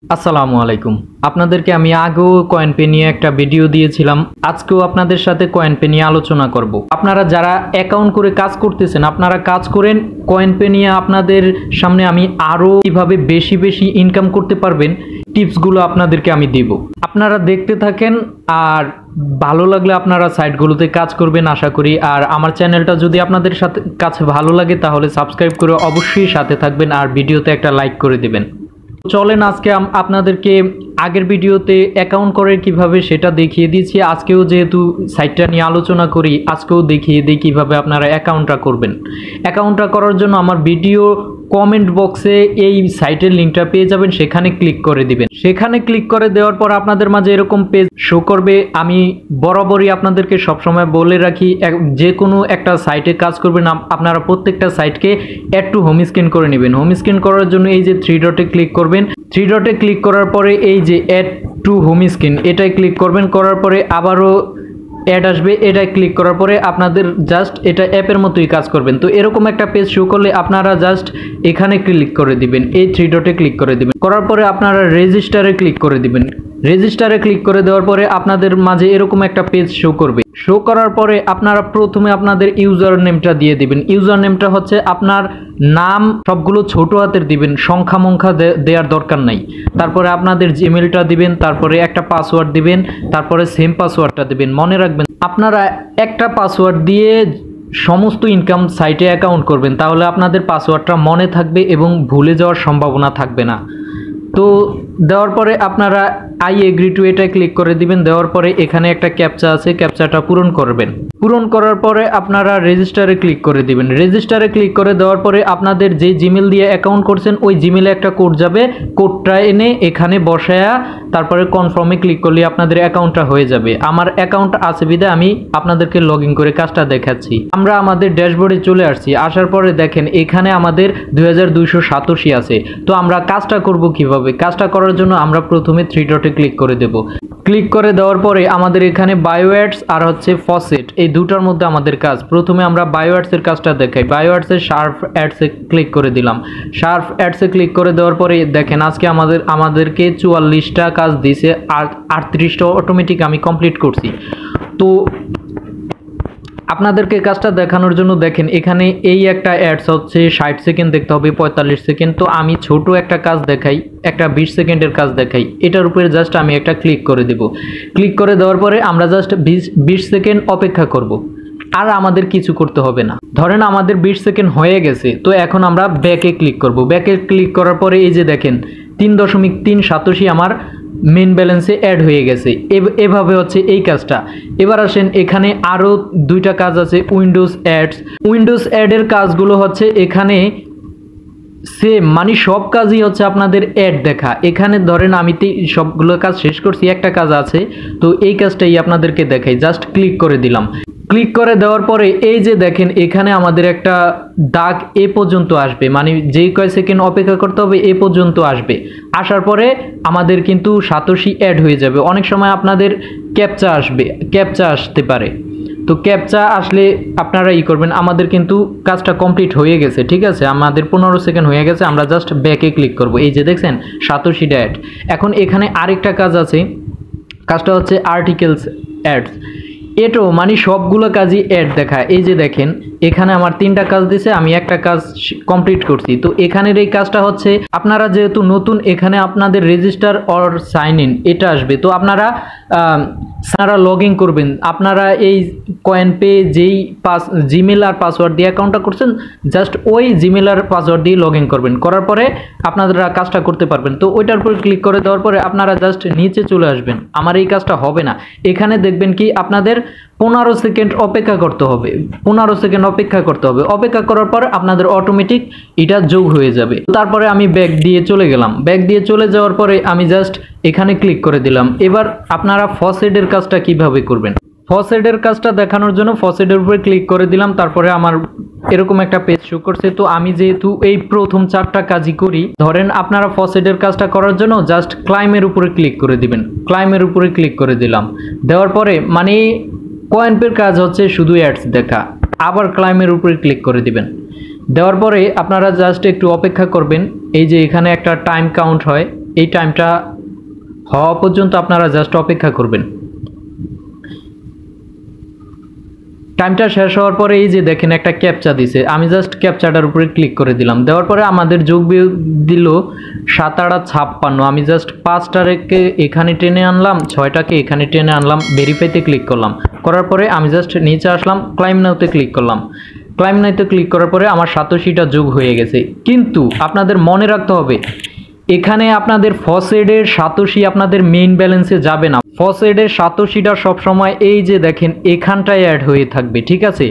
আসসালামু আলাইকুম। আপনাদেরকে আমি আগেও কয়েনপে নিয়ে একটা ভিডিও দিয়েছিলাম। আজকেও আপনাদের সাথে কয়েনপে নিয়ে আলোচনা করব। আপনারা যারা অ্যাকাউন্ট করে কাজ করতেছেন, আপনারা কাজ করেন। কয়েনপে নিয়ে আপনাদের সামনে আমি আরও কিভাবে বেশি ইনকাম করতে পারবেন টিপসগুলো আপনাদেরকে আমি দেব। আপনারা দেখতে থাকেন, আর ভালো লাগলে আপনারা সাইটগুলোতে কাজ করবেন আশা করি। আর আমার চ্যানেলটা যদি আপনাদের কাছে ভালো লাগে তাহলে সাবস্ক্রাইব করে অবশ্যই সাথে থাকবেন, আর ভিডিওতে একটা লাইক করে দেবেন। চলেন আজকে আপনাদেরকে আগের ভিডিওতে অ্যাকাউন্ট করে কিভাবে সেটা দেখিয়ে দিয়েছি। আজকেও যেহেতু সাইটটা নিয়ে আলোচনা করি, আজকেও দেখিয়ে দিই কিভাবে আপনারা অ্যাকাউন্টটা করবেন। অ্যাকাউন্টটা করার জন্য আমার ভিডিও কমেন্ট বক্সে এই সাইটের লিঙ্কটা পেয়ে যাবেন, সেখানে ক্লিক করে দিবেন। সেখানে ক্লিক করে দেওয়ার পর আপনাদের মাঝে এরকম পেজ শো করবে। আমি বরাবরই আপনাদেরকে সবসময় বলে রাখি, যে কোনো একটা সাইটে কাজ করবেন আপনারা প্রত্যেকটা সাইটকে অ্যাড টু হোম স্ক্রিন করে নেবেন। হোম স্ক্রিন করার জন্য এই যে 3 ডটে ক্লিক করবেন। 3 ডটে ক্লিক করার পরে এই যে অ্যাড টু হোম স্ক্রিন এটাই ক্লিক করবেন। করার পরে আবারও অ্যাড আসবে, এটাই ক্লিক করার পরে আপনাদের জাস্ট এটা অ্যাপের মতোই কাজ করবেন। তো এরকম একটা পেজ শো করলে আপনারা জাস্ট এখানে ক্লিক করে দিবেন, এই 3 ডটে ক্লিক করে দিবেন। করার পরে আপনারা রেজিস্টারে ক্লিক করে দিবেন। রেজিস্টারে ক্লিক করে দেওয়ার পরে আপনাদের মাঝে এরকম একটা পেজ শো করবে। শো করার পরে আপনারা প্রথমে আপনাদের ইউজার নেমটা দিয়ে দিবেন। ইউজার নেমটা হচ্ছে আপনার নাম, সবগুলো ছোট হাতের দিবেন, সংখ্যা মংখ্যা দেওয়ার দরকার নাই। তারপরে আপনাদের জিমেলটা দিবেন, তারপরে একটা পাসওয়ার্ড দিবেন, তারপরে সেম পাসওয়ার্ডটা দিবেন। মনে রাখবেন আপনারা একটা পাসওয়ার্ড দিয়ে সমস্ত ইনকাম সাইটে অ্যাকাউন্ট করবেন, তাহলে আপনাদের পাসওয়ার্ডটা মনে থাকবে এবং ভুলে যাওয়ার সম্ভাবনা থাকবে না। তো দেওয়ার পরে আপনারা আই এগ্রি টু এটা ক্লিক করে দিবেন। দেওয়ার পরে এখানে একটা ক্যাপচা আছে, ক্যাপচাটা পূরণ করবেন। পূরণ করার পরে আপনারা রেজিস্টারে ক্লিক করে দিবেন। রেজিস্টারে ক্লিক করে দেওয়ার পরে আপনাদের যে জিমেল দিয়ে অ্যাকাউন্ট করছেন ওই জিমেলে একটা কোড যাবে, কোডটা এনে এখানে বসায়া তারপরে কনফার্মে ক্লিক করলে আপনাদের অ্যাকাউন্টটা হয়ে যাবে। আমার অ্যাকাউন্ট আছে বিধায় আমি আপনাদেরকে লগ ইন করে কাজটা দেখাচ্ছি। আমরা আমাদের ড্যাশবোর্ডে চলে আসছি। আসার পরে দেখেন এখানে আমাদের 2287 আছে। তো আমরা কাজটা করব কিভাবে? কাজটা করার জন্য আমরা প্রথমে 3 ডটে ক্লিক করে দেব। ক্লিক করে দেওয়ার পরে আমাদের এখানে বায়ো অ্যাডস আর হচ্ছে ফসেট, এই দুটার মধ্যে আমাদের কাজ। প্রথমে আমরা বায়ো অ্যাডসের কাজটা দেখাই। বায়ো অ্যাডসের শার্প অ্যাডসে ক্লিক করে দিলাম। শার্প অ্যাডসে ক্লিক করে দেওয়ার পরে দেখেন আজকে আমাদেরকে 44টা কাজ দিয়েছে, আর 38টা অটোমেটিক আমি কমপ্লিট করছি। তো আপনাদেরকে কাজটা দেখানোর জন্য দেখেন এখানে এই একটা অ্যাডস হচ্ছে 60 সেকেন্ড দেখতে হবে, 45 সেকেন্ড। তো আমি ছোট একটা কাজ দেখাই, একটা 20 সেকেন্ডের কাজ দেখাই। এটার উপরে জাস্ট আমি একটা ক্লিক করে দেব। ক্লিক করে দেওয়ার পরে আমরা জাস্ট 20 সেকেন্ড অপেক্ষা করব, আর আমাদের কিছু করতে হবে না। ধরেন আমাদের 20 সেকেন্ড হয়ে গেছে, তো এখন আমরা ব্যাকে ক্লিক করব। ব্যাকে ক্লিক করার পরে এই যে দেখেন 3.387 আমার মেন ব্যালেন্সে অ্যাড হয়ে গেছে। এভাবে হচ্ছে এই কাজটা। এবার আসেন এখানে আরও 2টা কাজ আছে, উইন্ডোজ অ্যাডস। উইন্ডোজ অ্যাডের কাজগুলো হচ্ছে এখানে সেম, মানে সব কাজই হচ্ছে আপনাদের অ্যাড দেখা। এখানে ধরেন আমি সবগুলো কাজ শেষ করছি, একটা কাজ আছে, তো এই কাজটাই আপনাদেরকে দেখাই। জাস্ট ক্লিক করে দিলাম। ক্লিক করে দেওয়ার পরে এই যে দেখেন এখানে আমাদের একটা দাগ এ পর্যন্ত আসবে, মানে যেই কয় সেকেন্ড অপেক্ষা করতে হবে এ পর্যন্ত আসবে। আসার পরে আমাদের কিন্তু 87 অ্যাড হয়ে যাবে। অনেক সময় আপনাদের ক্যাপচা আসবে, ক্যাপচা আসতে পারে। তো ক্যাপচা আসলে আপনারা করবেন। আমাদের কিন্তু কাজটা কমপ্লিট হয়ে গেছে, ঠিক আছে, আমাদের 15 সেকেন্ড হয়ে গেছে। আমরা জাস্ট ব্যাকে ক্লিক করব। এই যে দেখছেন 87 অ্যাড। এখন এখানে আরেকটা কাজ আছে, কাজটা হচ্ছে আর্টিকেলস অ্যাডস। এটাও মানে সবগুলো কাজই অ্যাড দেখা। এই যে দেখেন এখানে আমার 3টা কাজ দিছে, আমি একটা কাজ কমপ্লিট করছি। তো এখানের এই কাজটা হচ্ছে আপনারা যেহেতু নতুন, এখানে আপনাদের রেজিস্টার অর সাইন ইন এটা আসবে। তো আপনারা লগ ইন করবেন। আপনারা এই কয়েনপে যেই জিমেল আর পাসওয়ার্ড দিয়ে অ্যাকাউন্টটা করছেন, জাস্ট ওই জিমেল আর পাসওয়ার্ড দিয়ে লগ ইন করবেন। করার পরে আপনারা কাজটা করতে পারবেন। তো ওইটার উপর ক্লিক করে দেওয়ার পরে আপনারা জাস্ট নিচে চলে আসবেন। আমার এই কাজটা হবে না। এখানে দেখবেন কি আপনাদের 15 সেকেন্ড অপেক্ষা করতে হবে। 15 সেকেন্ড অপেক্ষা করতে হবে। অপেক্ষা করার পর আপনাদের অটোমেটিক এটা যোগ হয়ে যাবে। তারপরে আমি ব্যাক দিয়ে চলে গেলাম। ব্যাক দিয়ে চলে যাওয়ার পরে আমি জাস্ট এখানে ক্লিক করে দিলাম। এবার আপনারা ফসেটের কাজটা কিভাবে করবেন? ফসেটের কাজটা দেখানোর জন্য ফসেটের উপরে ক্লিক করে দিলাম। তারপরে আমার এরকম একটা পেজ শো করছে। তো আমি যেহেতু এই প্রথম 4টা কাজই করি, ধরেন আপনারা ফসেটের কাজটা করার জন্য জাস্ট ক্লাইমের উপরে ক্লিক করে দিবেন। ক্লাইমের উপরে ক্লিক করে দিলাম। দেওয়ার পরে মানে কয়েনপের কাজ হচ্ছে শুধু অ্যাডস দেখা। আবার ক্লাইমের উপরে ক্লিক করে দিবেন। দেওয়ার পরে আপনারা জাস্ট একটু অপেক্ষা করবেন। এই যে এখানে একটা টাইম কাউন্ট হয়, এই টাইমটা হওয়া পর্যন্ত আপনারা জাস্ট অপেক্ষা করবেন। টাইমটা শেষ হওয়ার পরে এই যে দেখেন একটা ক্যাপচা দিছে, আমি জাস্ট ক্যাপচাটার উপরে ক্লিক করে দিলাম। দেওয়ার পরে আমাদের যোগ বিয়োগ দিল 7×8 = 56। আমি জাস্ট 5টাকে এখানে টেনে আনলাম, 6টাকে এখানে টেনে আনলাম, ভেরিফাইতে ক্লিক করলাম। করার পরে আমি জাস্ট নিচে আসলাম, ক্লাইম নাওতে ক্লিক করলাম। ক্লাইম নাওতে ক্লিক করার পরে আমার সাতোশিটা যোগ হয়ে গেছে। কিন্তু আপনাদের মনে রাখতে হবে, এখানে আপনাদের ফসেডের সাতোশি আপনাদের মেইন ব্যালেন্সে যাবে না। ফসেডের সাতোশিটা সবসময় এই যে দেখেন এখানটায় অ্যাড হয়ে থাকবে, ঠিক আছে?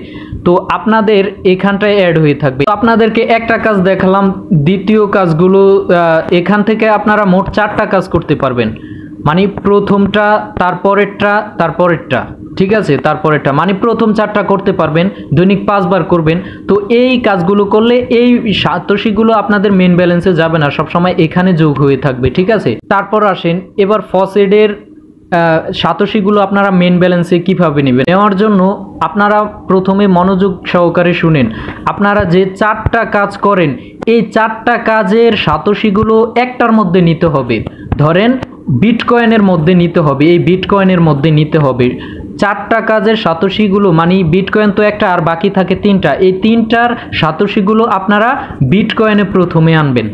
তো আপনাদের এখানটায় অ্যাড হয়ে থাকবে। আপনাদেরকে একটা কাজ দেখালাম, দ্বিতীয় কাজগুলো এখান থেকে আপনারা মোট 4টা কাজ করতে পারবেন। মানে প্রথমটা, তারপরেরটা, তারপরেরটা, ঠিক আছে, তারপরেরটা, মানে প্রথম 4টা করতে পারবেন, দৈনিক 5 বার করবেন। তো এই কাজগুলো করলে এই সাতোশিগুলো আপনাদের মেন ব্যালেন্সে যাবে না, সবসময় এখানে যোগ হয়ে থাকবে, ঠিক আছে? তারপর আসেন এবার ফসেডের সাতোশিগুলো আপনারা মেন ব্যালেন্সে কিভাবে নেবেন। নেওয়ার জন্য আপনারা প্রথমে মনোযোগ সহকারে শুনেন। আপনারা যে 4টা কাজ করেন, এই 4টা কাজের সাতোশিগুলো একটার মধ্যে নিতে হবে। ধরেন বিটকয়েনের মধ্যে নিতে হবে, এই বিটকয়েনের মধ্যে নিতে হবে 4টা কাজের সাতোশিগুলো। মানে বিটকয়েন তো একটা আর বাকি থাকে 3টা, এই 3টার সাতোশিগুলো আপনারা বিটকয়েনে প্রথমে আনবেন।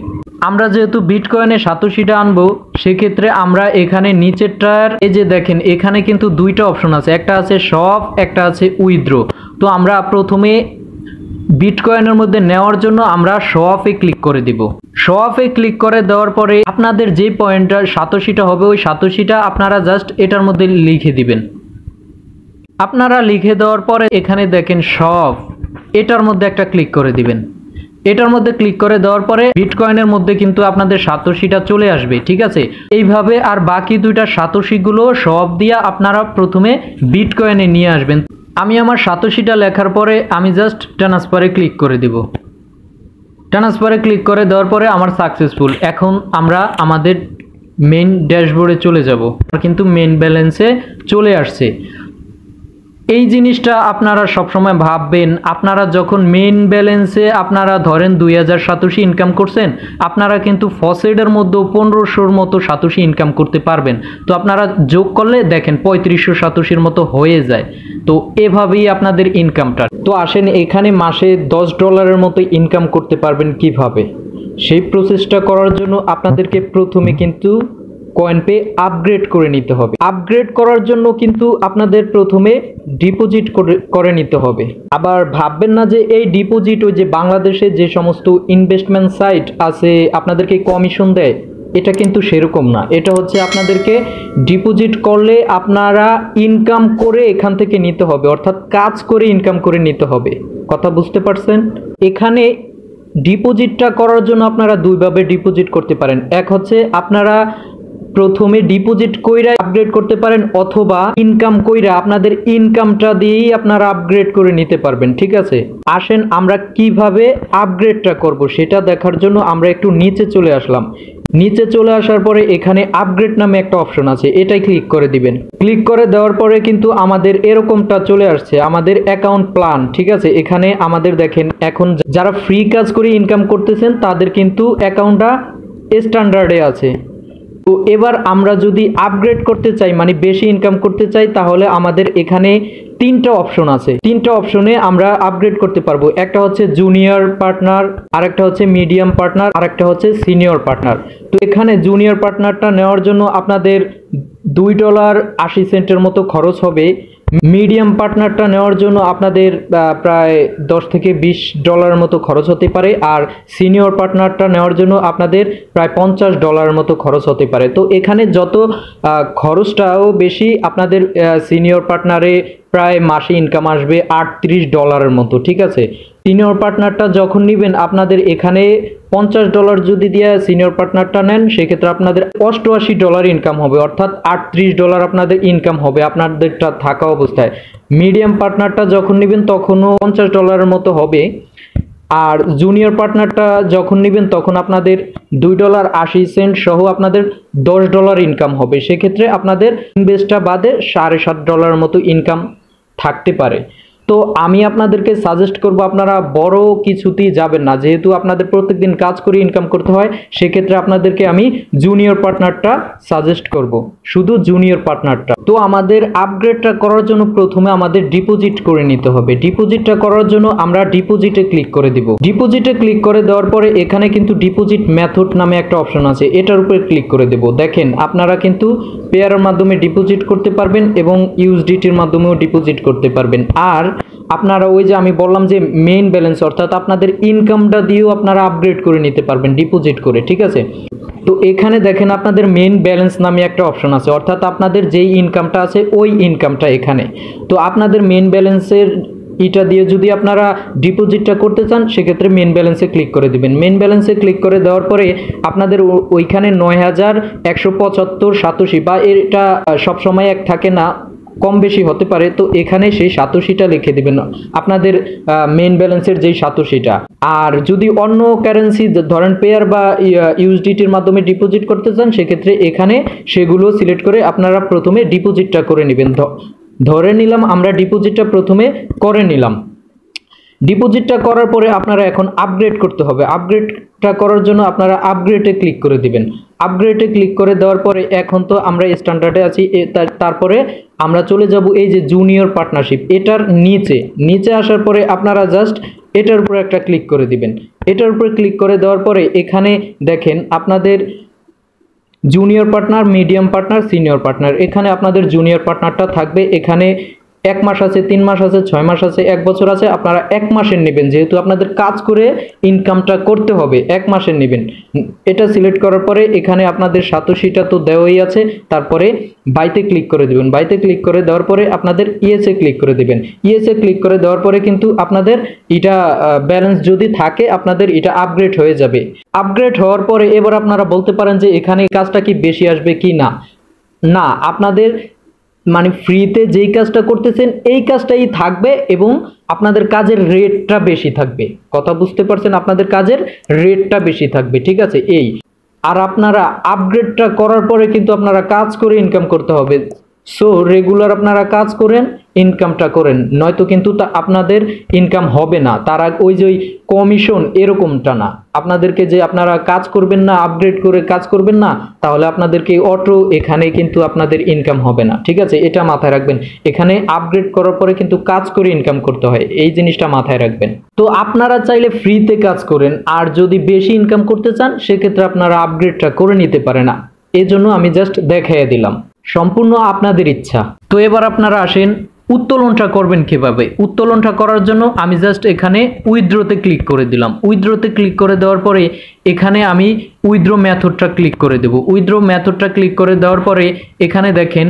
আমরা যেহেতু বিটকয়েনে সাতোশিটা আনবো, সেক্ষেত্রে আমরা এখানে নিচেরটার এই যে দেখেন এখানে কিন্তু 2টা অপশন আছে, একটা আছে শপ, একটা আছে উইথড্র। তো আমরা প্রথমে বিটকয়েনের মধ্যে নেওয়ার জন্য আমরা শপে ক্লিক করে দিব। শপে ক্লিক করে দেওয়ার পরে আপনাদের যে পয়েন্টটা সাতোশিটা হবে, ওই সাতোশিটা আপনারা জাস্ট এটার মধ্যে লিখে দিবেন। আপনারা লিখে দেওয়ার পরে এখানে দেখেন শপ, এটার মধ্যে একটা ক্লিক করে দিবেন। এটার মধ্যে ক্লিক করে দেওয়ার পরে বিটকয়েনের মধ্যে কিন্তু আপনাদের সাতোশিটা চলে আসবে, ঠিক আছে? এইভাবে আর বাকি 2টা সাতোশিগুলো সব দিয়ে আপনারা প্রথমে বিটকয়েনে নিয়ে আসবেন। আমি আমার সাতোশিটা লেখার পরে আমি জাস্ট ট্রান্সফারে ক্লিক করে দিব। ট্রান্সফারে ক্লিক করে দেওয়ার পরে আমার সাকসেসফুল। এখন আমরা আমাদের মেইন ড্যাশবোর্ডে চলে যাব, কিন্তু মেইন ব্যালেন্সে চলে আসছে। এই জিনিসটা আপনারা সবসময় ভাববেন, আপনারা যখন মেইন ব্যালেন্সে আপনারা ধরেন 2000 সাতোশি ইনকাম করছেন, আপনারা কিন্তু ফসেডের মধ্যেও 1500-র মতো সাতোশি ইনকাম করতে পারবেন। তো আপনারা যোগ করলে দেখেন 3500 সাতোশির মতো হয়ে যায়। তো এভাবেই আপনাদের ইনকামটা। তো আসেন এখানে মাসে $10 মতো ইনকাম করতে পারবেন কিভাবে, সেই প্রসেসটা করার জন্য আপনাদেরকে প্রথমে কিন্তু কয়েনপে আপগ্রেড করে নিতে হবে। আপগ্রেড করার জন্য কিন্তু আপনাদের প্রথমে ডিপোজিট করে নিতে হবে। আবার ভাববেন না যে এই ডিপোজিট ওই যে বাংলাদেশে যে সমস্ত ইনভেস্টমেন্ট সাইট আছে আপনাদেরকে কমিশন দেয়, এটা কিন্তু সেরকম না। এটা হচ্ছে আপনাদেরকে ডিপোজিট করলে আপনারা ইনকাম করে এখান থেকে নিতে হবে, অর্থাৎ কাজ করে ইনকাম করে নিতে হবে। কথা বুঝতে পারছেন? এখানে ডিপোজিটটা করার জন্য আপনারা দুইভাবে ডিপোজিট করতে পারেন। এক হচ্ছে আপনারা প্রথমে ডিপোজিট কইরা আপগ্রেড করতে পারেন, অথবা ইনকাম কইরা আপনাদের ইনকামটা দিয়েই আপনারা আপগ্রেড করে নিতে পারবেন, ঠিক আছে? আসেন আমরা কিভাবে আপগ্রেডটা করব সেটা দেখার জন্য আমরা একটু নিচে চলে আসলাম। নিচে চলে আসার পরে এখানে আপগ্রেড নামে একটা অপশন আছে, এটাই ক্লিক করে দিবেন। ক্লিক করে দেওয়ার পরে কিন্তু আমাদের এরকমটা চলে আসছে, আমাদের অ্যাকাউন্ট প্ল্যান, ঠিক আছে? এখানে আমাদের দেখেন এখন যারা ফ্রি কাজ করে ইনকাম করতেছেন তাদের কিন্তু অ্যাকাউন্টটা স্ট্যান্ডার্ডে আছে। তো এবার আমরা যদি আপগ্রেড করতে চাই, মানে বেশি ইনকাম করতে চাই, তাহলে আমাদের এখানে 3টা অপশন আছে। 3টা অপশনে আমরা আপগ্রেড করতে পারবো। একটা হচ্ছে জুনিয়র পার্টনার, আরেকটা হচ্ছে মিডিয়াম পার্টনার, আরেকটা হচ্ছে সিনিয়র পার্টনার। তো এখানে জুনিয়র পার্টনারটা নেওয়ার জন্য আপনাদের $2.80 মতো খরচ হবে। মিডিয়াম পার্টনারটা নেওয়ার জন্য আপনাদের প্রায় $10 থেকে $20 মতো খরচ হতে পারে, আর সিনিয়র পার্টনারটা নেওয়ার জন্য আপনাদের প্রায় $50 মতো খরচ হতে পারে। তো এখানে যত খরচটাও বেশি, আপনাদের সিনিয়র পার্টনারে প্রায় মাসে ইনকাম আসবে $38 মতো, ঠিক আছে? সিনিয়র পার্টনারটা যখন নেবেন আপনাদের এখানে $50 যদি দিয়ে সিনিয়র পার্টনারটা নেন, সেক্ষেত্রে আপনাদের $88 ইনকাম হবে, অর্থাৎ $38 আপনাদের ইনকাম হবে আপনাদেরটা থাকা অবস্থায়। মিডিয়াম পার্টনারটা যখন নেবেন তখনও $50 মতো হবে, আর জুনিয়র পার্টনারটা যখন নেবেন তখন আপনাদের $2.80 সহ আপনাদের $10 ইনকাম হবে। সেক্ষেত্রে আপনাদের ইনভেস্টটা বাদে $7.5 মতো ইনকাম থাকতে পারে। তো আমি আপনাদেরকে সাজেস্ট করব আপনারা বড় কিছুতেই যাবেন না, যেহেতু আপনাদের প্রত্যেকদিন কাজ করে ইনকাম করতে হয়, সেক্ষেত্রে আপনাদেরকে আমি জুনিয়র পার্টনারটা সাজেস্ট করব, শুধু জুনিয়র পার্টনারটা। তো আমাদের আপগ্রেডটা করার জন্য প্রথমে আমাদের ডিপোজিট করে নিতে হবে। ডিপোজিটটা করার জন্য আমরা ডিপোজিটে ক্লিক করে দিব। ডিপোজিটে ক্লিক করে দেওয়ার পরে এখানে কিন্তু ডিপোজিট মেথড নামে একটা অপশন আছে, এটার উপরে ক্লিক করে দেব। দেখেন আপনারা কিন্তু পেয়ারের মাধ্যমে ডিপোজিট করতে পারবেন এবং ইউএসডিটির মাধ্যমেও ডিপোজিট করতে পারবেন। আর আপনারা ওই যে আমি বললাম যে মেইন ব্যালেন্স অর্থাৎ আপনাদের ইনকামটা দিয়েও আপনারা আপগ্রেড করে নিতে পারবেন ডিপোজিট করে, ঠিক আছে। তো এখানে দেখেন আপনাদের মেইন ব্যালেন্স নামে একটা অপশন আছে, অর্থাৎ আপনাদের যেই ইনকামটা আছে ওই ইনকামটা এখানে। তো আপনাদের মেইন ব্যালেন্সের এটা দিয়ে যদি আপনারা ডিপোজিটটা করতে চান সেক্ষেত্রে মেইন ব্যালেন্সে ক্লিক করে দিবেন। মেইন ব্যালেন্সে ক্লিক করে দেওয়ার পরে আপনাদের ওইখানে ৯,১৭৫ বা এটা সবসময় এক থাকে না, কম বেশি হতে পারে। তো এখানে সেই ৮৭টা লিখে দিবেন, আপনাদের মেইন ব্যালেন্সের যেই ৮৭টা। আর যদি অন্য কারেন্সি ধরেন পেয়ার বা ইউএসডিটির মাধ্যমে ডিপোজিট করতে চান সেক্ষেত্রে এখানে সেগুলো সিলেক্ট করে আপনারা প্রথমে ডিপোজিটটা করে নেবেন। ধরে নিলাম আমরা ডিপোজিটটা প্রথমে করে নিলাম। ডিপোজিটটা করার পরে আপনারা এখন আপগ্রেড করতে হবে। আপগ্রেডটা করার জন্য আপনারা আপগ্রেডে ক্লিক করে দিবেন। আপগ্রেডে ক্লিক করে দেওয়ার পরে এখন তো আমরা স্ট্যান্ডার্ডে আছি, তারপরে আমরা চলে যাব এই যে জুনিয়র পার্টনারশিপ, এটার নিচে আসার পরে আপনারা জাস্ট এটার উপরে একটা ক্লিক করে দিবেন। এটার উপরে ক্লিক করে দেওয়ার পরে এখানে দেখেন আপনাদের junior partner, medium partner, senior partner, এখানে আপনাদের জুনিয়র পার্টনারটা থাকবে। এখানে 1 মাস আছে, 3 মাস আছে, 6 মাস আছে, 1 বছর আছে। আপনারা 1 মাসের নেবেন, যেহেতু আপনাদের কাজ করে ইনকামটা করতে হবে, 1 মাসের নেবেন। এটা সিলেক্ট করার পরে এখানে আপনাদের ৮৭টা তো দেওয়াই আছে, তারপরে বাইতে ক্লিক করে দিবেন। বাইতে ক্লিক করে দেওয়ার পরে আপনাদের ইএসএ ক্লিক করে দিবেন। ইএসএ ক্লিক করে দেওয়ার পরে কিন্তু আপনাদের এটা ব্যালেন্স যদি থাকে আপনাদের এটা আপগ্রেড হয়ে যাবে। আপগ্রেড হওয়ার পরে এবার আপনারা বলতে পারেন যে এখানে কাজটা কি বেশি আসবে কি না। না, আপনাদের মানে ফ্রিতে যেই কাজটা করতেছেন এই কাজটাই থাকবে এবং আপনাদের কাজের রেটটা বেশি থাকবে। কথা বুঝতে পারছেন? আপনাদের কাজের রেটটা বেশি থাকবে, ঠিক আছে। এই আর আপনারা আপগ্রেডটা করার পরে কিন্তু আপনারা কাজ করে ইনকাম করতে হবে। সো রেগুলার আপনারা কাজ করেন, ইনকামটা করেন, নয়তো কিন্তু আপনাদের ইনকাম হবে না। তারা ওই যে কমিশন এরকমটা না, আপনাদেরকে যে আপনারা কাজ করবেন না, আপগ্রেড করে কাজ করবেন না, তাহলে আপনাদেরকে অটো এখানে কিন্তু আপনাদের ইনকাম হবে না, ঠিক আছে। এটা মাথায় রাখবেন। এখানে আপগ্রেড করার পরে কিন্তু কাজ করে ইনকাম করতে হয়, এই জিনিসটা মাথায় রাখবেন। তো আপনারা চাইলে ফ্রিতে কাজ করেন, আর যদি বেশি ইনকাম করতে চান সেক্ষেত্রে আপনারা আপগ্রেডটা করে নিতে পারেন না, এজন্য আমি জাস্ট দেখাইয়া দিলাম, সম্পূর্ণ আপনাদের ইচ্ছা। তো এবার আপনারা আসেন উত্তোলনটা করবেন কিভাবে। উত্তোলনটা করার জন্য আমি জাস্ট এখানে উইথড্রতে ক্লিক করে দিলাম। উইথড্রতে ক্লিক করে দেওয়ার পরে এখানে আমি উইথড্র মেথডটা ক্লিক করে দেব। উইথড্র মেথডটা ক্লিক করে দেওয়ার পরে এখানে দেখেন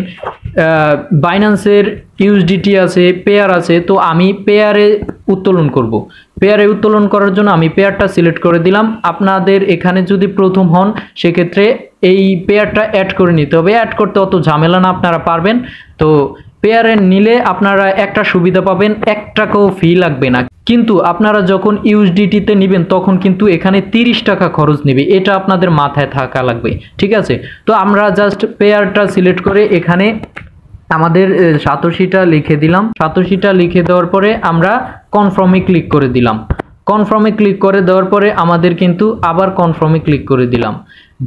বাইন্যান্সের ইউএসডিটি আছে, পেয়ার আছে। তো আমি পেয়ারে উত্তোলন করব। পেয়ারে উত্তোলন করার জন্য আমি পেয়ারটা সিলেক্ট করে দিলাম। আপনাদের এখানে যদি প্রথম হন সেক্ষেত্রে এই পেয়ারটা অ্যাড করে নিতে হবে। অ্যাড করতে অত ঝামেলা না, আপনারা পারবেন। তো পেয়ারে নিলে আপনারা একটা সুবিধা পাবেন, 1 টাকাও ফি লাগবে না। কিন্তু আপনারা যখন ইউএসডিটিতে নেবেন তখন কিন্তু এখানে 30 টাকা খরচ নেবে, এটা আপনাদের মাথায় থাকা লাগবে, ঠিক আছে। তো আমরা জাস্ট পেয়ারটা সিলেক্ট করে এখানে আমাদের ৮৭টা লিখে দিলাম। ৮৭টা লিখে দেওয়ার পরে আমরা কনফার্মে ক্লিক করে দিলাম। কনফার্মে ক্লিক করে দেওয়ার পরে আমাদের কিন্তু আবার কনফার্মে ক্লিক করে দিলাম।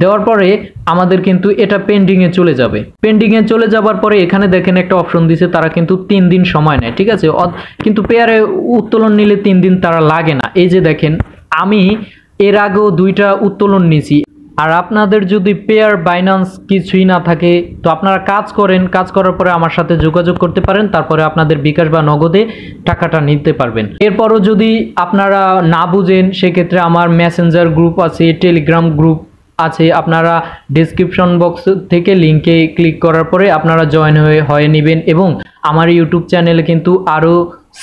দেওয়ার পরে আমাদের কিন্তু এটা পেন্ডিংয়ে চলে যাবে। পেন্ডিংয়ে চলে যাবার পরে এখানে দেখেন একটা অপশন দিছে, তারা কিন্তু 3 দিন সময় নেয়, ঠিক আছে। কিন্তু পেয়ারে উত্তোলন নিলে 3 দিন তারা লাগে না। এই যে দেখেন আমি এর আগেও 2টা উত্তোলন নিয়েছি। আর আপনাদের যদি পেয়ার বাইন্যান্স কিছুই না থাকে তো আপনারা কাজ করেন, কাজ করার পরে আমার সাথে যোগাযোগ করতে পারেন, তারপরে আপনাদের বিকাশ বা নগদে টাকাটা নিতে পারবেন। এরপরও যদি আপনারা না বুঝেন সেক্ষেত্রে আমার মেসেঞ্জার গ্রুপ আছে, টেলিগ্রাম গ্রুপ আছে, আপনারা ডেসক্রিপশন বক্স থেকে লিঙ্কে ক্লিক করার পরে আপনারা জয়েন হয়ে নেবেন। এবং আমার ইউটিউব চ্যানেলে কিন্তু আরও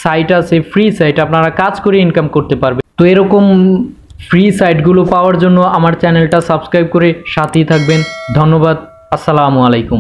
সাইট আছে, ফ্রি সাইট, আপনারা কাজ করে ইনকাম করতে পারবেন। তো এরকম ফ্রি সাইটগুলো পাওয়ার জন্য আমার চ্যানেলটা সাবস্ক্রাইব করে সাথেই থাকবেন। ধন্যবাদ। আসসালামু আলাইকুম।